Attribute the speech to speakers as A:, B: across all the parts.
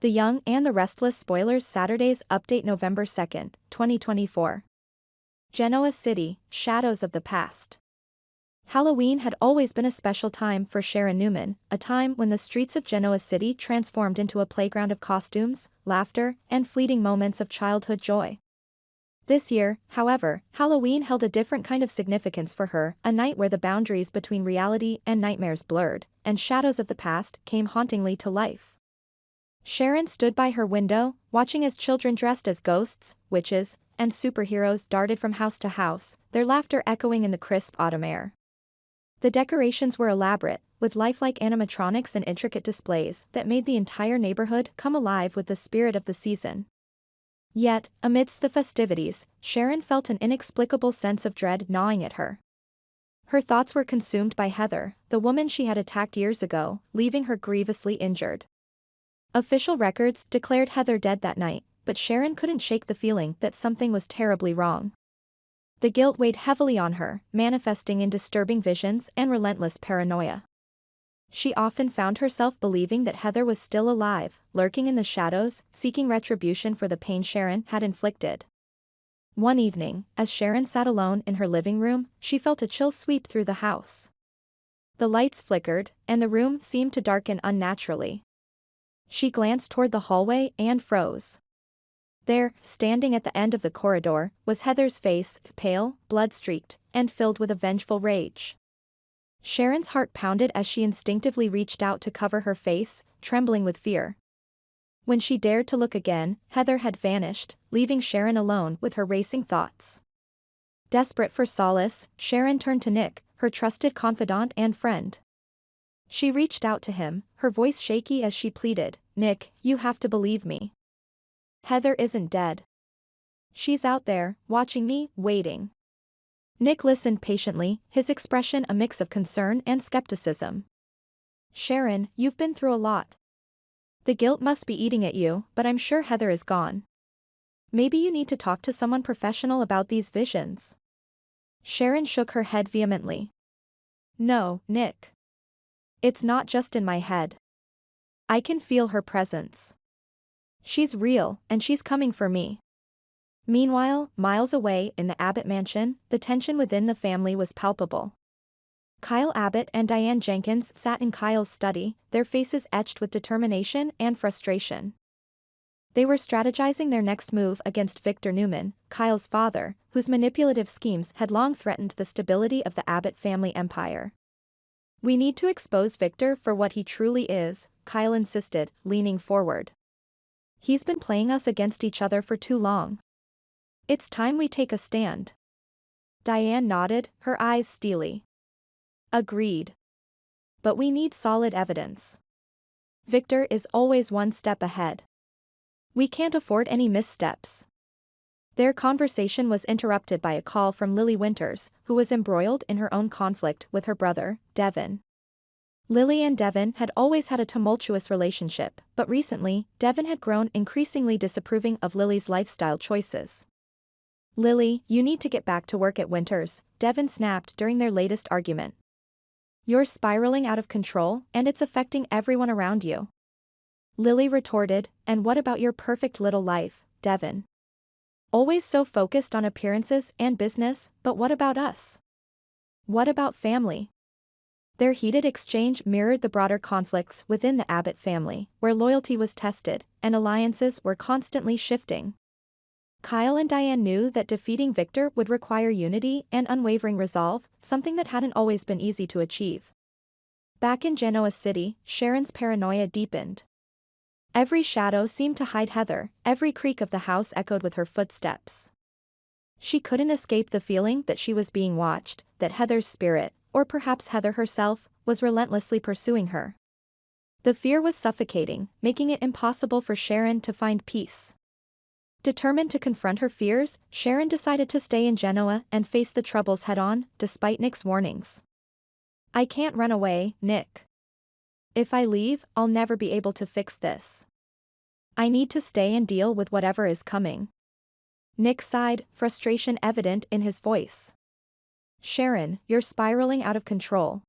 A: The Young and the Restless spoilers Saturdays update November 2nd, 2024. Genoa City, Shadows of the Past. Halloween had always been a special time for Sharon Newman, a time when the streets of Genoa City transformed into a playground of costumes, laughter, and fleeting moments of childhood joy. This year, however, Halloween held a different kind of significance for her, a night where the boundaries between reality and nightmares blurred, and shadows of the past came hauntingly to life. Sharon stood by her window, watching as children dressed as ghosts, witches, and superheroes darted from house to house, their laughter echoing in the crisp autumn air. The decorations were elaborate, with lifelike animatronics and intricate displays that made the entire neighborhood come alive with the spirit of the season. Yet, amidst the festivities, Sharon felt an inexplicable sense of dread gnawing at her. Her thoughts were consumed by Heather, the woman she had attacked years ago, leaving her grievously injured. Official records declared Heather dead that night, but Sharon couldn't shake the feeling that something was terribly wrong. The guilt weighed heavily on her, manifesting in disturbing visions and relentless paranoia. She often found herself believing that Heather was still alive, lurking in the shadows, seeking retribution for the pain Sharon had inflicted. One evening, as Sharon sat alone in her living room, she felt a chill sweep through the house. The lights flickered, and the room seemed to darken unnaturally. She glanced toward the hallway and froze. There, standing at the end of the corridor, was Heather's face, pale, blood-streaked, and filled with a vengeful rage. Sharon's heart pounded as she instinctively reached out to cover her face, trembling with fear. When she dared to look again, Heather had vanished, leaving Sharon alone with her racing thoughts. Desperate for solace, Sharon turned to Nick, her trusted confidant and friend. She reached out to him, her voice shaky as she pleaded, "Nick, you have to believe me. Heather isn't dead. She's out there, watching me, waiting." Nick listened patiently, his expression a mix of concern and skepticism. "Sharon, you've been through a lot. The guilt must be eating at you, but I'm sure Heather is gone. Maybe you need to talk to someone professional about these visions." Sharon shook her head vehemently. "No, Nick. It's not just in my head. I can feel her presence. She's real, and she's coming for me." Meanwhile, miles away in the Abbott mansion, the tension within the family was palpable. Kyle Abbott and Diane Jenkins sat in Kyle's study, their faces etched with determination and frustration. They were strategizing their next move against Victor Newman, Kyle's father, whose manipulative schemes had long threatened the stability of the Abbott family empire. "We need to expose Victor for what he truly is," Kyle insisted, leaning forward. "He's been playing us against each other for too long. It's time we take a stand." Diane nodded, her eyes steely. "Agreed. But we need solid evidence. Victor is always one step ahead. We can't afford any missteps." Their conversation was interrupted by a call from Lily Winters, who was embroiled in her own conflict with her brother, Devin. Lily and Devin had always had a tumultuous relationship, but recently, Devin had grown increasingly disapproving of Lily's lifestyle choices. "Lily, you need to get back to work at Winters," Devin snapped during their latest argument. "You're spiraling out of control, and it's affecting everyone around you." Lily retorted, "And what about your perfect little life, Devin? Always so focused on appearances and business, but what about us? What about family?" Their heated exchange mirrored the broader conflicts within the Abbott family, where loyalty was tested, and alliances were constantly shifting. Kyle and Diane knew that defeating Victor would require unity and unwavering resolve, something that hadn't always been easy to achieve. Back in Genoa City, Sharon's paranoia deepened. Every shadow seemed to hide Heather, every creak of the house echoed with her footsteps. She couldn't escape the feeling that she was being watched, that Heather's spirit, or perhaps Heather herself, was relentlessly pursuing her. The fear was suffocating, making it impossible for Sharon to find peace. Determined to confront her fears, Sharon decided to stay in Genoa and face the troubles head-on, despite Nick's warnings. "I can't run away, Nick. If I leave, I'll never be able to fix this. I need to stay and deal with whatever is coming." Nick sighed, frustration evident in his voice. "Sharon, you're spiraling out of control.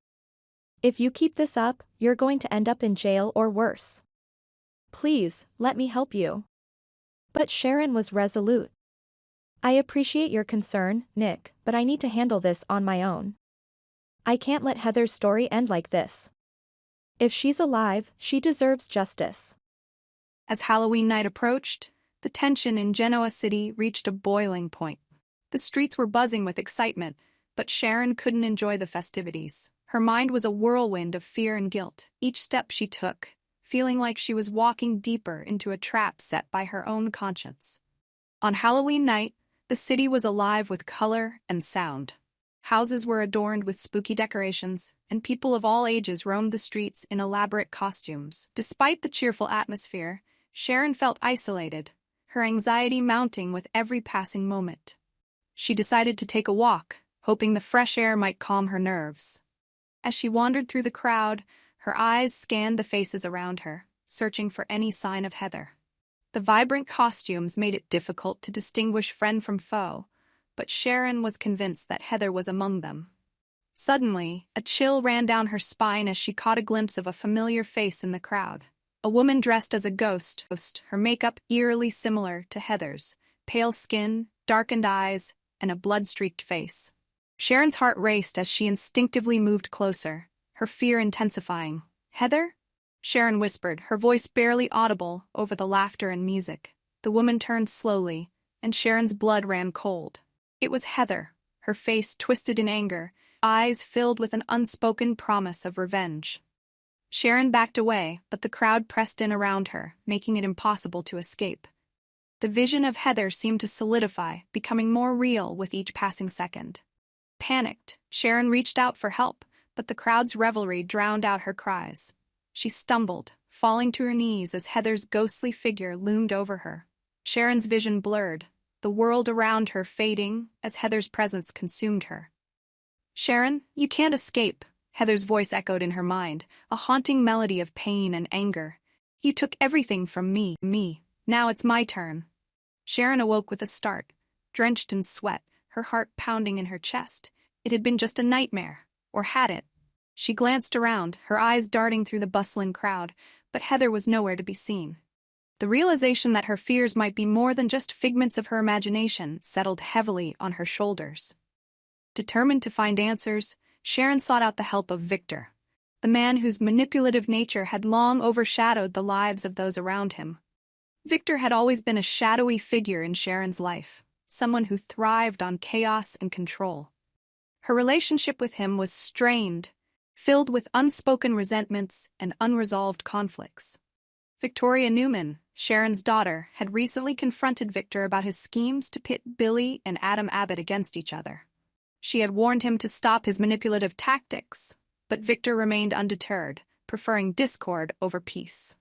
A: If you keep this up, you're going to end up in jail or worse." Please, let me help you. But Sharon was resolute. I appreciate your concern, Nick, but I need to handle this on my own. I can't let Heather's story end like this. If she's alive, she deserves justice.
B: As Halloween night approached, the tension in Genoa City reached a boiling point. The streets were buzzing with excitement, but Sharon couldn't enjoy the festivities. Her mind was a whirlwind of fear and guilt. Each step she took, feeling like she was walking deeper into a trap set by her own conscience. On Halloween night, the city was alive with color and sound. Houses were adorned with spooky decorations, and people of all ages roamed the streets in elaborate costumes. Despite the cheerful atmosphere, Sharon felt isolated, her anxiety mounting with every passing moment. She decided to take a walk, hoping the fresh air might calm her nerves. As she wandered through the crowd, her eyes scanned the faces around her, searching for any sign of Heather. The vibrant costumes made it difficult to distinguish friend from foe, but Sharon was convinced that Heather was among them. Suddenly, a chill ran down her spine as she caught a glimpse of a familiar face in the crowd. A woman dressed as a ghost, her makeup eerily similar to Heather's, pale skin, darkened eyes, and a blood-streaked face. Sharon's heart raced as she instinctively moved closer, her fear intensifying. "Heather?" Sharon whispered, her voice barely audible over the laughter and music. The woman turned slowly, and Sharon's blood ran cold. It was Heather, her face twisted in anger, eyes filled with an unspoken promise of revenge. Sharon backed away, but the crowd pressed in around her, making it impossible to escape. The vision of Heather seemed to solidify, becoming more real with each passing second. Panicked, Sharon reached out for help, but the crowd's revelry drowned out her cries. She stumbled, falling to her knees as Heather's ghostly figure loomed over her. Sharon's vision blurred, the world around her fading as Heather's presence consumed her. "Sharon, you can't escape," Heather's voice echoed in her mind, a haunting melody of pain and anger. "You took everything from me. Now it's my turn." Sharon awoke with a start, drenched in sweat, her heart pounding in her chest. It had been just a nightmare, or had it? She glanced around, her eyes darting through the bustling crowd, but Heather was nowhere to be seen. The realization that her fears might be more than just figments of her imagination settled heavily on her shoulders. Determined to find answers, Sharon sought out the help of Victor, the man whose manipulative nature had long overshadowed the lives of those around him. Victor had always been a shadowy figure in Sharon's life, someone who thrived on chaos and control. Her relationship with him was strained, filled with unspoken resentments and unresolved conflicts. Victoria Newman, Sharon's daughter, had recently confronted Victor about his schemes to pit Billy and Adam Abbott against each other. She had warned him to stop his manipulative tactics, but Victor remained undeterred, preferring discord over peace.